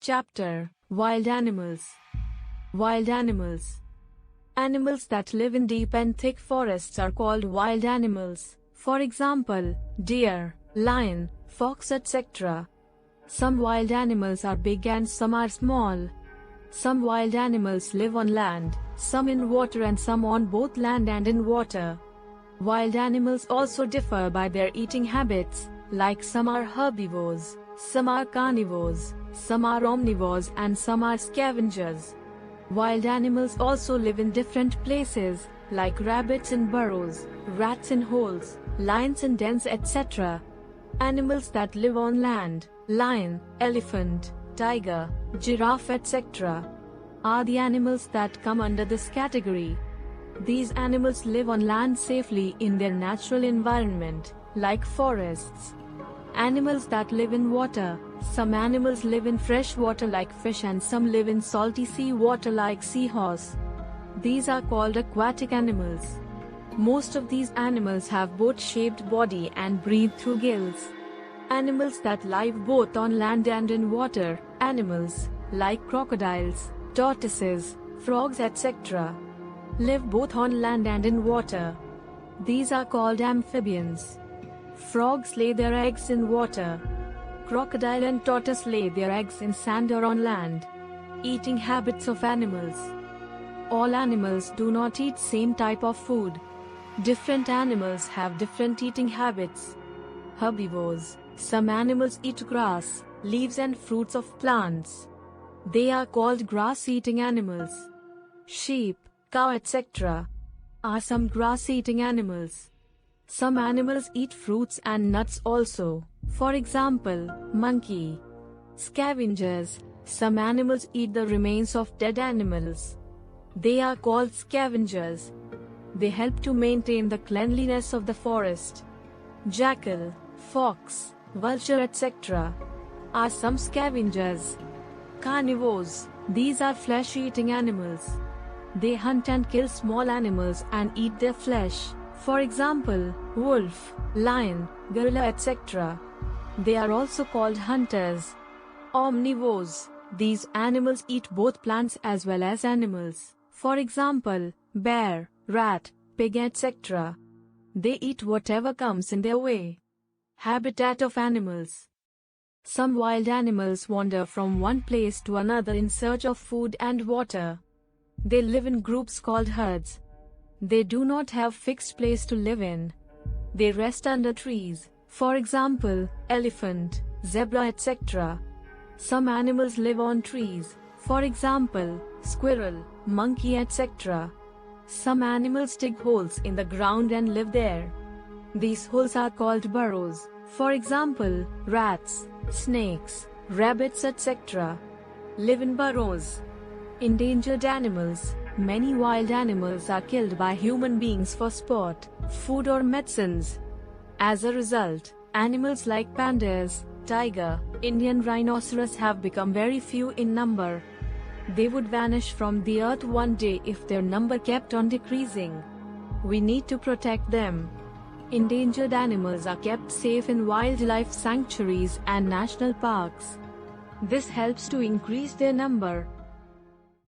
Chapter: Wild Animals. Wild animals. Animals that live in deep and thick forests are called wild animals. For example, deer, lion, fox, etc. Some wild animals are big and some are small. Some wild animals live on land, some in water and some on both land and in water. Wild animals also differ by their eating habits, like some are herbivores, some are carnivores, some are omnivores and some are scavengers. Wild animals also live in different places, like rabbits in burrows, rats in holes, lions in dens, etc. Animals that live on land, lion, elephant, tiger, giraffe, etc. are the animals that come under this category. These animals live on land safely in their natural environment, like forests. Animals that live in water. Some animals live in fresh water like fish and some live in salty sea water like seahorse. These are called aquatic animals. Most of these animals have boat-shaped body and breathe through gills. Animals that live both on land and in water. Animals like crocodiles, tortoises, frogs, etc. live both on land and in water. These are called amphibians. Frogs lay their eggs in water. Crocodile and tortoise lay their eggs in sand or on land. Eating habits of animals. All animals do not eat same type of food. Different animals have different eating habits. Herbivores. Some animals eat grass, leaves and fruits of plants. They are called grass-eating animals. Sheep, cow, etc. are some grass-eating animals. Some animals eat fruits and nuts also. For example, monkey. Scavengers. Some animals eat the remains of dead animals. They are called scavengers. They help to maintain the cleanliness of the forest. Jackal, fox, vulture, etc. are some scavengers. Carnivores. These are flesh-eating animals. They hunt and kill small animals and eat their flesh. For example, wolf, lion, gorilla, etc. They are also called hunters. Omnivores. These animals eat both plants as well as animals. For example, bear, rat, pig, etc. They eat whatever comes in their way. Habitat of animals. Some wild animals wander from one place to another in search of food and water. They live in groups called herds. They do not have fixed place to live in. They rest under trees. For example, elephant, zebra, etc. Some animals live on trees. For example, squirrel, monkey, etc. Some animals dig holes in the ground and live there. These holes are called burrows. For example, rats, snakes, rabbits, etc. live in burrows. Endangered animals. Many wild animals are killed by human beings for sport, food or medicines. As a result, animals like pandas, tiger, Indian rhinoceros have become very few in number. They would vanish from the earth one day if their number kept on decreasing. We need to protect them. Endangered animals are kept safe in wildlife sanctuaries and national parks. This helps to increase their number.